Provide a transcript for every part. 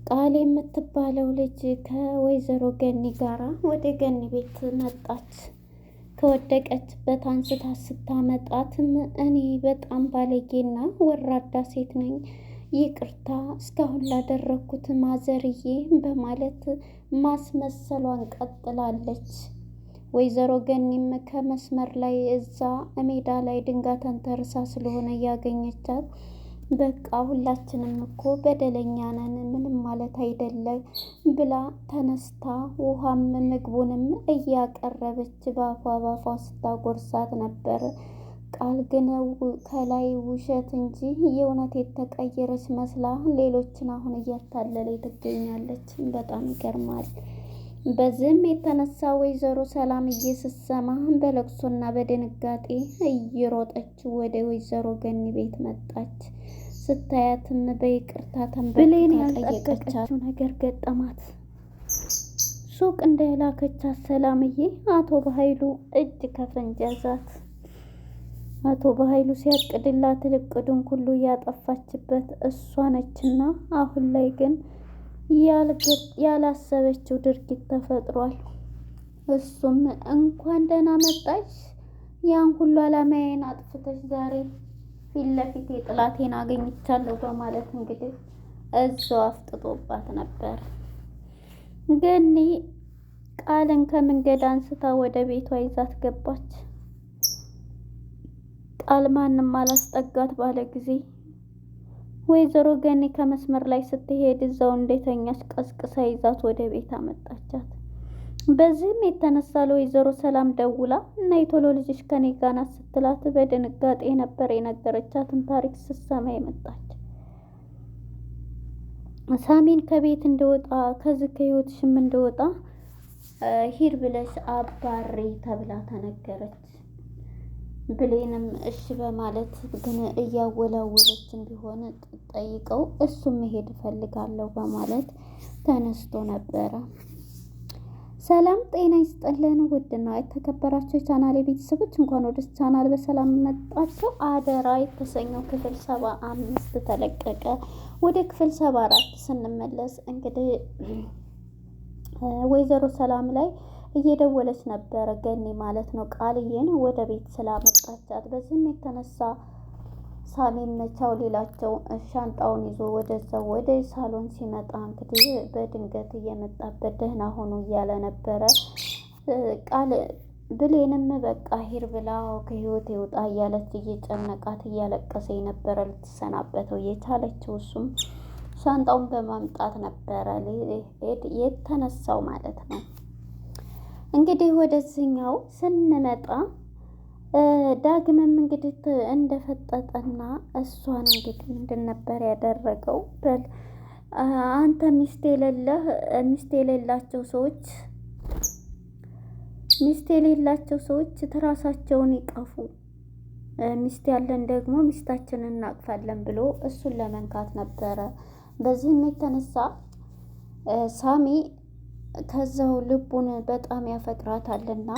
ቃል የምትባለው ልጅ ከወይዘሮ ገኒ ጋራ ወደ ገኒ ቤት መጣች። ከወደቀችበት አንስታ ስታመጣትም እኔ በጣም ባለጌና ወራዳ ሴት ነኝ፣ ይቅርታ እስካሁን ላደረግኩት ማዘርዬ በማለት ማስመሰሏን ቀጥላለች። ወይዘሮ ገኒም ከመስመር ላይ እዛ ሜዳ ላይ ድንጋይ ተንተርሳ ስለሆነ እያገኘቻት በቃ ሁላችንም እኮ በደለኛ ነን፣ ምንም ማለት አይደለም ብላ ተነስታ ውሃም ምግቡንም እያቀረበች ባፏ ስታጎርሳት ነበር። ቃል ግን ከላይ ውሸት እንጂ የእውነት የተቀየረች መስላ ሌሎችን አሁን እያታለለች ትገኛለች። በጣም ይገርማል። በዚህም የተነሳ ወይዘሮ ሰላምዬ ስትሰማ በለቅሶና በድንጋጤ እየሮጠች ወደ ወይዘሮ ገኒ ቤት መጣች። ስታያትም በይቅርታ ብሌን ያልጠበቀችው ነገር ገጠማት። ሱቅ እንደላከቻት ሰላምዬ አቶ በኃይሉ እጅ ከፍንጅ ያዛት። አቶ በኃይሉ ሲያቅድላት እቅዱን ሁሉ ያጠፋችበት እሷ ነችና አሁን ላይ ግን ያላሰበችው ድርጊት ተፈጥሯል። እሱም እንኳን ደህና መጣሽ፣ ያን ሁሉ አላማዬን አጥፍተሽ ዛሬ ፊት ለፊት ጥላቴን አገኝቻለሁ በማለት እንግዲህ እዛው አፍጥጦባት ነበር። ገኒ ቃልን ከመንገድ አንስታ ወደ ቤቷ ይዛት ገባች። ቃል ማንም አላስጠጋት ባለ ጊዜ ወይዘሮ ገኒ ከመስመር ላይ ስትሄድ እዛው እንደተኛች ቀስቅሳ ይዛት ወደ ቤት አመጣቻት። በዚህም የተነሳ ለወይዘሮ ሰላም ደውላ እና የቶሎ ልጅሽ ከኔ ጋር ናት ስትላት በድንጋጤ ነበር የነገረቻትን ታሪክ ስትሰማ የመጣች። ሳሚን ከቤት እንደወጣ ከዚህ ከህይወትሽም እንደወጣ ሂድ ብለሽ አባሪ ተብላ ተነገረች። ብሌንም እሺ በማለት ግን እያወላወለች እንዲሆን ጠይቀው እሱም መሄድ እፈልጋለሁ በማለት ተነስቶ ነበረ። ሰላም ጤና ይስጥልን ውድና የተከበራችሁ የቻናል ቤተሰቦች እንኳን ወደ ቻናል በሰላም መጣችሁ። አደራ የተሰኘው ክፍል 75 ተለቀቀ። ወደ ክፍል 74 ስንመለስ እንግዲህ ወይዘሮ ሰላም ላይ እየደወለች ነበረ ገኒ ማለት ነው ቃልዬን ወደ ቤት ስላመጣቻት። በዚህም የተነሳ ሳሚም ቻው ሌላቸው ሻንጣውን ይዞ ወደዛው ወደ ሳሎን ሲመጣ እንግዲህ በድንገት እየመጣበት ደህና ሆኖ እያለ ነበረ። ቃል ብሌንም በቃ ሂድ ብላ ከህይወት ይውጣ እያለች እየጨነቃት እያለቀሰ ነበረ ልትሰናበተው የቻለችው። እሱም ሻንጣውን በማምጣት ነበረ የተነሳው ማለት ነው። እንግዲህ ወደዚህኛው ስንመጣ ዳግምም እንግዲህ እንደፈጠጠና እሷን እንግዲህ ምንድን ነበር ያደረገው? በል አንተ ሚስት የሌላቸው ሰዎች ትራሳቸውን ይቀፉ፣ ሚስት ያለን ደግሞ ሚስታችንን እናቅፋለን ብሎ እሱን ለመንካት ነበረ። በዚህም የተነሳ ሳሚ ከዛው ልቡን በጣም ያፈቅራታልና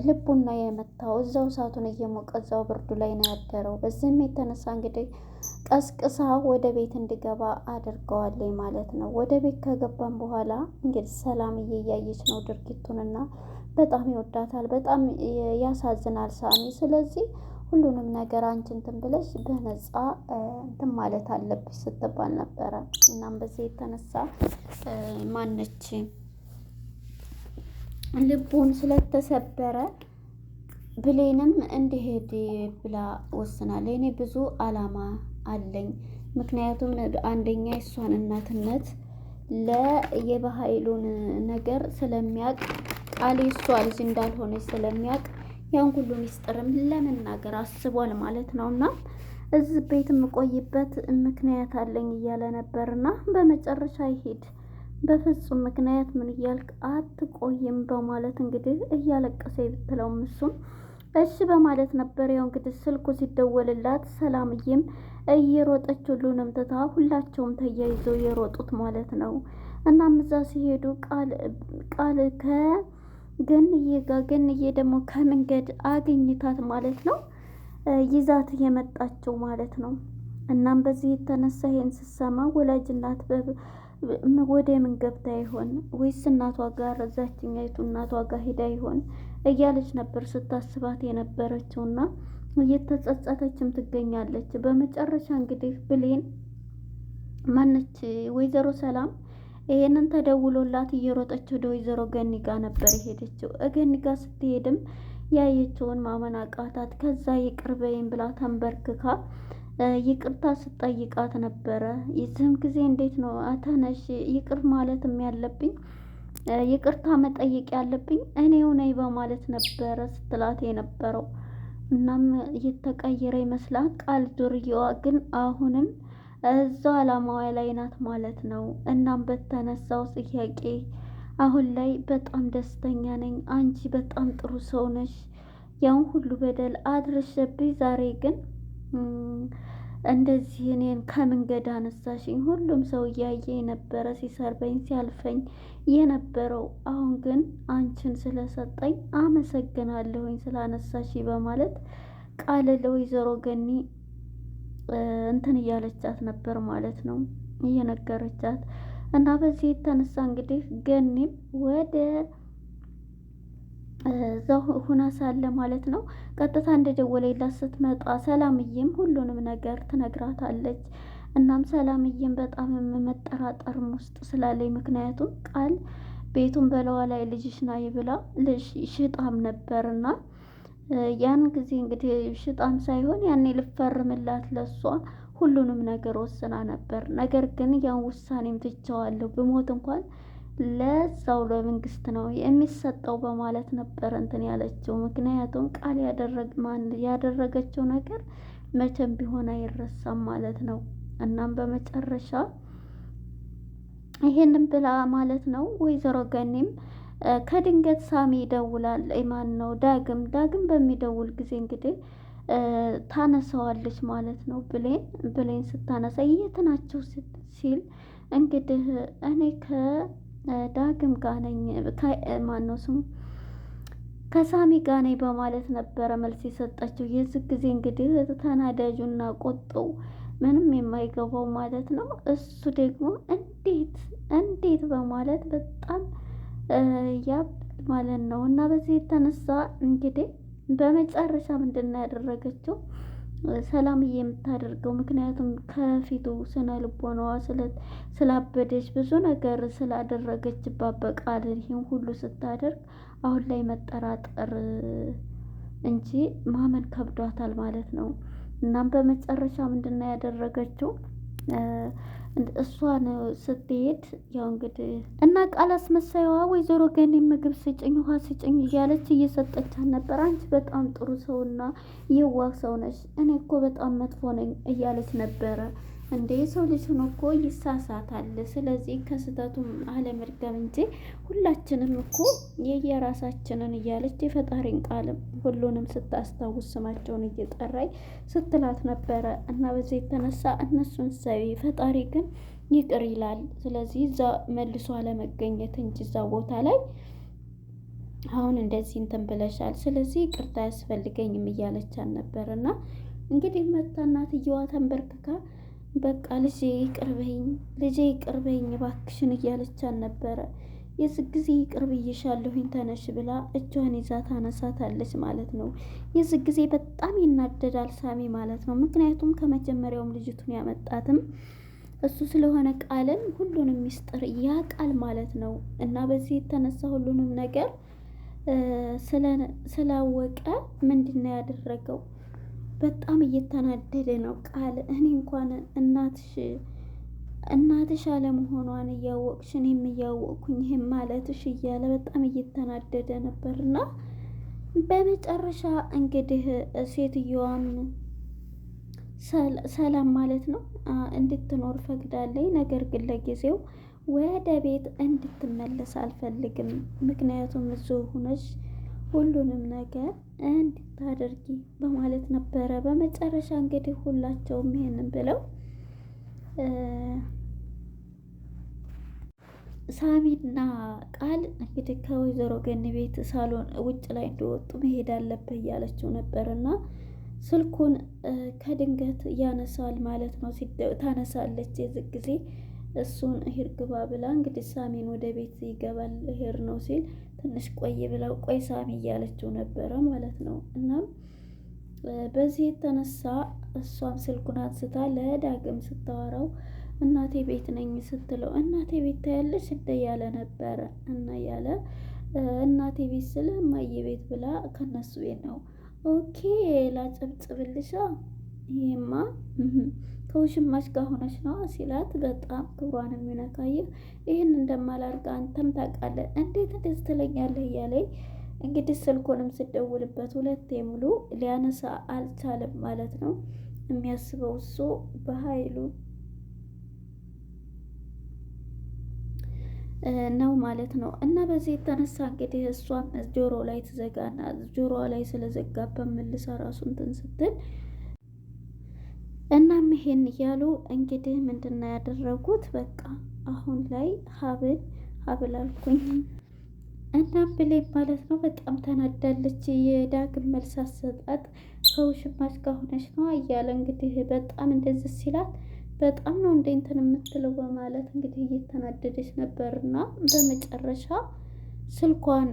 ልቡን ነው የመታው። እዛው እሳቱን እየሞቀ እዛው ብርዱ ላይ ነው ያደረው። በዚህም የተነሳ እንግዲህ ቀስቅሳ ወደ ቤት እንዲገባ አድርገዋለች ማለት ነው። ወደ ቤት ከገባም በኋላ እንግዲህ ሰላምዬ እያየች ነው ድርጊቱንና በጣም ይወዳታል። በጣም ያሳዝናል ሳሚ። ስለዚህ ሁሉንም ነገር አንቺ እንትን ብለሽ በነፃ እንትን ማለት አለብሽ ስትባል ነበረ። እናም በዚህ የተነሳ ማነች ልቡን ስለተሰበረ ብሌንም እንዲሄድ ብላ ወስናለች። እኔ ብዙ አላማ አለኝ፣ ምክንያቱም አንደኛ የሷን እናትነት የበኃይሉን ነገር ስለሚያውቅ ቃል የሷ ልጅ እንዳልሆነች ስለሚያውቅ ያን ሁሉ ሚስጥርም ለመናገር አስቧል ማለት ነው። እና እዚህ ቤት የምቆይበት ምክንያት አለኝ እያለ ነበርና በመጨረሻ ይሄድ በፍጹም ምክንያት ምን እያልክ አትቆይም በማለት እንግዲህ እያለቀሰ ብትለውም እሱም እሺ በማለት ነበር። ያው እንግዲህ ስልኩ ሲደወልላት ሰላምዬም እየሮጠች ሁሉንም ትታ ሁላቸውም ተያይዘው የሮጡት ማለት ነው። እናም እዛ ሲሄዱ ቃል ከገንዬ ጋር ገንዬ ደግሞ ከመንገድ አግኝታት ማለት ነው ይዛት የመጣችው ማለት ነው። እናም በዚህ የተነሳ ይሄን ስሰማ ወላጅ እናት ወደ ምን ገብታ ይሆን ወይስ እናቷ ጋር እዛችኛይቱ እናቷ ጋር ሄዳ ይሆን እያለች ነበር ስታስባት የነበረችውና እየተጸጸተችም ትገኛለች። በመጨረሻ እንግዲህ ብሌን ማነች ወይዘሮ ሰላም ይሄንን ተደውሎላት እየሮጠች ወደ ወይዘሮ ገኒ ጋር ነበር የሄደችው። ገኒ ጋር ስትሄድም ያየችውን ማመን አቃታት። ከዛ ይቅር በይኝ ብላ ተንበርክካ ይቅርታ ስጠይቃት ነበረ። የዚህም ጊዜ እንዴት ነው አተነሽ ይቅር ማለትም ያለብኝ ይቅርታ መጠየቅ ያለብኝ እኔው ነኝ በማለት ነበረ ስትላት የነበረው። እናም እየተቀየረ ይመስላል ቃል ዱርዬዋ ግን አሁንም እዛው አላማዋ ላይ ናት ማለት ነው። እናም በተነሳው ጥያቄ አሁን ላይ በጣም ደስተኛ ነኝ። አንቺ በጣም ጥሩ ሰው ነሽ። ያን ሁሉ በደል አድርሸብኝ ዛሬ ግን እንደዚህ እኔን ከመንገድ አነሳሽኝ። ሁሉም ሰው እያየ የነበረ ሲሰርበኝ ሲያልፈኝ የነበረው አሁን ግን አንቺን ስለሰጠኝ አመሰግናለሁኝ ስላነሳሽ በማለት ቃል ለወይዘሮ ገኒ እንትን እያለቻት ነበር ማለት ነው እየነገረቻት። እና በዚህ የተነሳ እንግዲህ ገኒም ወደ እዛው ሁና ሳለ ማለት ነው ቀጥታ እንደደወለላት ስትመጣ ሰላምዬም ሁሉንም ነገር ትነግራታለች። እናም ሰላምዬም በጣም መጠራጠርም ውስጥ ስላለኝ ምክንያቱም ቃል ቤቱን በለዋ ላይ ልጅሽ ናይ ብላ ልጅ ሽጣም ነበርና ያን ጊዜ እንግዲህ ሽጣም ሳይሆን ያኔ ልፈርምላት ለሷ ሁሉንም ነገር ወስና ነበር። ነገር ግን ያን ውሳኔም ትቼዋለሁ ብሞት እንኳን ለዛው ለመንግስት ነው የሚሰጠው በማለት ነበር እንትን ያለችው። ምክንያቱም ቃል ያደረገችው ነገር መቼም ቢሆን አይረሳም ማለት ነው። እናም በመጨረሻ ይሄንን ብላ ማለት ነው ወይዘሮ ገኒም ከድንገት ሳሚ ይደውላል። ማን ነው ዳግም በሚደውል ጊዜ እንግዲህ ታነሳዋለች ማለት ነው። ብሌን ስታነሳ የት ናቸው ሲል እንግዲህ እኔ ከዳግም ጋር ነኝ ማን ነው ስሙ ከሳሚ ጋር ነኝ በማለት ነበረ መልስ የሰጠችው። የዚህ ጊዜ እንግዲህ ተናዳጁና ቆጣው ምንም የማይገባው ማለት ነው እሱ ደግሞ እንዴት በማለት በጣም ያብ ማለት ነው። እና በዚህ የተነሳ እንግዲህ በመጨረሻ ምንድን ነው ያደረገችው ሰላምዬ የምታደርገው ምክንያቱም ከፊቱ ስነ ልቦናዋ ስላበደች ብዙ ነገር ስላደረገችባት በቃል ይህን ሁሉ ስታደርግ አሁን ላይ መጠራጠር እንጂ ማመን ከብዷታል ማለት ነው። እናም በመጨረሻ ምንድን ነው ያደረገችው እሷን ስትሄድ ያው እንግዲህ እና ቃል አስመሳይዋ ወይዘሮ ገኒ ምግብ ስጭኝ ውሃ ስጭኝ እያለች እየሰጠቻት ነበር። አንቺ በጣም ጥሩ ሰውና የዋህ ሰው ነሽ፣ እኔ እኮ በጣም መጥፎ ነኝ እያለች ነበረ። እንዴ ሰው ልጅ ሆኖ እኮ ይሳሳታል። ስለዚህ ከስህተቱም አለመድገም እንጂ ሁላችንም እኮ የየራሳችንን እያለች የፈጣሪን ቃልም ሁሉንም ስታስታውስ ስማቸውን እየጠራይ ስትላት ነበረ። እና በዚህ የተነሳ እነሱን ሰዊ ፈጣሪ ግን ይቅር ይላል። ስለዚህ እዛ መልሶ አለመገኘት እንጂ እዛ ቦታ ላይ አሁን እንደዚህ እንትን ብለሻል፣ ስለዚህ ይቅርታ አያስፈልገኝም እያለቻት ነበር። እና እንግዲህ መታ እናትየዋ ተንበርክካ በቃ ልጄ ይቅርበኝ እባክሽን እያለቻት ነበረ። የዚህ ጊዜ ይቅር ብዬሻለሁኝ ተነሽ ብላ እጇን ይዛ ታነሳታለች ማለት ነው። የዚህ ጊዜ በጣም ይናደዳል ሳሚ ማለት ነው። ምክንያቱም ከመጀመሪያውም ልጅቱን ያመጣትም እሱ ስለሆነ ቃልን ሁሉንም ሚስጥር ያውቃል ማለት ነው። እና በዚህ የተነሳ ሁሉንም ነገር ስላወቀ ምንድን ነው ያደረገው በጣም እየተናደደ ነው። ቃል እኔ እንኳን እናትሽ አለመሆኗን እያወቅሽ እኔም እያወቅኩኝ ይሄም ማለትሽ እያለ በጣም እየተናደደ ነበር። እና በመጨረሻ እንግዲህ ሴትዮዋም ሰላም ማለት ነው እንድትኖር ፈቅዳለኝ። ነገር ግን ለጊዜው ወደ ቤት እንድትመለስ አልፈልግም፣ ምክንያቱም እዚሁ ሆነሽ ሁሉንም ነገር እንድታደርጊ በማለት ነበረ። በመጨረሻ እንግዲህ ሁላቸውም ይሄንን ብለው ሳሚና ቃል እንግዲህ ከወይዘሮ ገኒ ቤት ሳሎን ውጭ ላይ እንደወጡ መሄድ አለብህ እያለችው ነበር። እና ስልኩን ከድንገት ያነሳል ማለት ነው። ታነሳለች። የዚህ ጊዜ እሱን ሂድ ግባ ብላ እንግዲህ ሳሚን ወደ ቤት ይገባል ሄድ ነው ሲል ትንሽ ቆይ ብለው ቆይ ሳሚ እያለችው ነበረ ማለት ነው። እናም በዚህ የተነሳ እሷም ስልኩን አንስታ ለዳግም ስታወራው እናቴ ቤት ነኝ ስትለው እናቴ ቤት ታያለሽ እንደ ያለ ነበረ እና ያለ እናቴ ቤት ስለ እማዬ ቤት ብላ ከነሱ ቤት ነው። ኦኬ ላጨብጭብልሻ ይሄማ ከውሽማሽ ጋር ሆነሽ ነው ሲላት በጣም ክብሯን የሚነካይህ ይህን እንደማላርግ አንተም ታውቃለህ እንዴት እንደዚህ ትለኛለህ እያለኝ እንግዲህ ስልኩንም ስደውልበት ሁለቴ ሙሉ ሊያነሳ አልቻለም ማለት ነው። የሚያስበው እሱ በኃይሉ ነው ማለት ነው። እና በዚህ የተነሳ እንግዲህ እሷም ጆሮ ላይ ትዘጋና ጆሮዋ ላይ ስለዘጋበት መልሳ ራሱን እንትን ስትል እናም ይሄን እያሉ እንግዲህ ምንድነው ያደረጉት? በቃ አሁን ላይ ሀብል አልኩኝ እና ብሌን ማለት ነው በጣም ተናዳለች። የዳግም መልስ አሰጣጥ ከውሽማሽ ጋር ሆነሽ ነው እያለ እንግዲህ በጣም እንደዚህ ሲላት በጣም ነው እንደ እንትን የምትለው በማለት እንግዲህ እየተናደደች ነበርና በመጨረሻ ስልኳን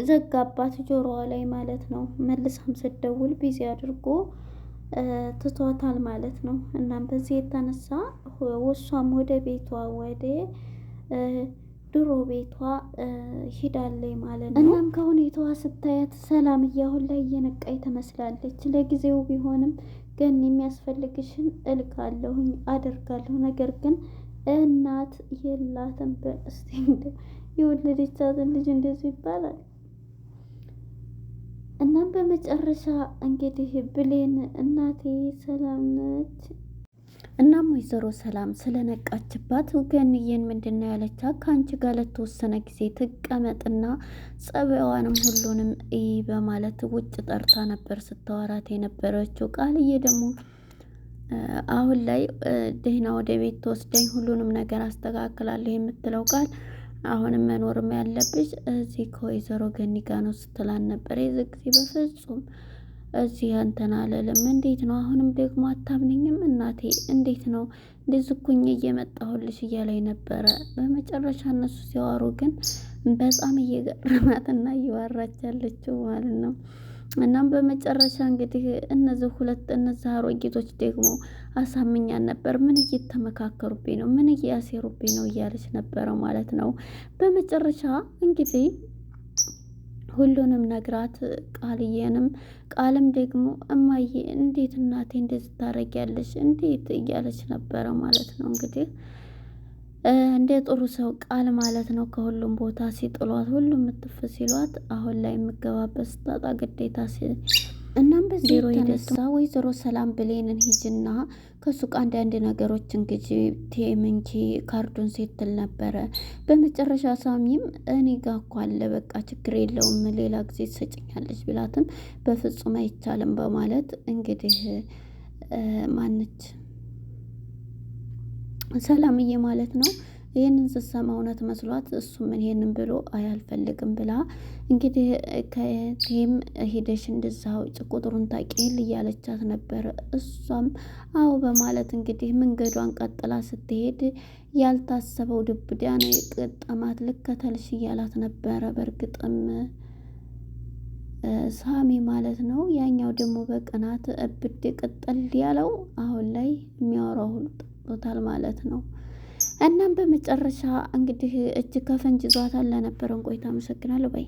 ዘጋባት ጆሮዋ ላይ ማለት ነው። መልሳም ስትደውል ቢዚ አድርጎ ትቷታል ማለት ነው። እናም በዚህ የተነሳ እሷም ወደ ቤቷ ወደ ድሮ ቤቷ ሂዳለች ማለት ነው። እናም ከሁኔታዋ ስታያት ሰላምዬ አሁን ላይ እየነቃይ ትመስላለች። ለጊዜው ቢሆንም ግን የሚያስፈልግሽን እልካለሁኝ አደርጋለሁ፣ ነገር ግን እናት የላትም። በእስቲ የወለደቻትን ልጅ እንደዚህ ይባላል። እናም በመጨረሻ እንግዲህ ብሌን እናቴ ሰላም ነች። እናም ወይዘሮ ሰላም ስለነቃችባት ገንዬን ምንድን ነው ያለቻት? ከአንቺ ጋር ለተወሰነ ጊዜ ትቀመጥና ጸባይዋንም ሁሉንም በማለት ውጭ ጠርታ ነበር ስታወራት የነበረችው። ቃልዬ ደግሞ አሁን ላይ ደህና ወደ ቤት ተወስደኝ ሁሉንም ነገር አስተካክላለሁ የምትለው ቃል አሁንም መኖርም ያለብሽ እዚህ ከወይዘሮ ገኒ ጋር ነው ስትላን ነበር። የዚህ ጊዜ በፍጹም እዚህ አንተን አለልም። እንዴት ነው አሁንም ደግሞ አታምንኝም እናቴ? እንዴት ነው እንደዚህ ኩኝ እየመጣሁልሽ እያለኝ ነበረ። በመጨረሻ እነሱ ሲያወሩ ግን በጣም እየገረማትና እየዋራች ያለችው ማለት ነው። እናም በመጨረሻ እንግዲህ እነዚህ አሮጊቶች ደግሞ አሳምኛን ነበር፣ ምን እየተመካከሩብኝ ነው፣ ምን እያሴሩብኝ ነው እያለች ነበረ ማለት ነው። በመጨረሻ እንግዲህ ሁሉንም ነግራት ቃልም ደግሞ እማዬ እንዴት እናቴ እንደዚህ ታረጊያለሽ እንዴት እያለች ነበረ ማለት ነው። እንግዲህ እንደ ጥሩ ሰው ቃል ማለት ነው ከሁሉም ቦታ ሲጥሏት ሁሉም ምትፍ ሲሏት አሁን ላይ የምገባበት ስታጣ ግዴታ እናም በዚህ የተነሳ ወይዘሮ ሰላም ብሌንን ሂጅና ከሱቅ አንዳንድ ነገሮችን ግዢ ቴምንኪ ካርዱን ስትል ነበረ። በመጨረሻ ሳሚም እኔ ጋ እኮ አለ በቃ ችግር የለውም ሌላ ጊዜ ትሰጭኛለች ቢላትም በፍጹም አይቻልም በማለት እንግዲህ ማነች ሰላምዬ ማለት ነው ይህንን ስትሰማ እውነት መስሏት እሱም ይሄንን ብሎ አያልፈልግም ብላ እንግዲህ ከቴም ሄደሽ እንደዛ ውጭ ቁጥሩን ታውቂል እያለቻት ነበረ። እሷም አዎ በማለት እንግዲህ መንገዷን ቀጥላ ስትሄድ ያልታሰበው ድብዳ ነው የገጠማት። ልከተልሽ እያላት ነበረ። በእርግጥም ሳሚ ማለት ነው። ያኛው ደግሞ በቅናት እብድ ቅጥል ያለው አሁን ላይ የሚያወራው ሁሉ ጠፍቶታል ማለት ነው። እናም በመጨረሻ እንግዲህ እጅ ከፈንጅ ይዟታል። ለነበረን ቆይታ አመሰግናለሁ ባይ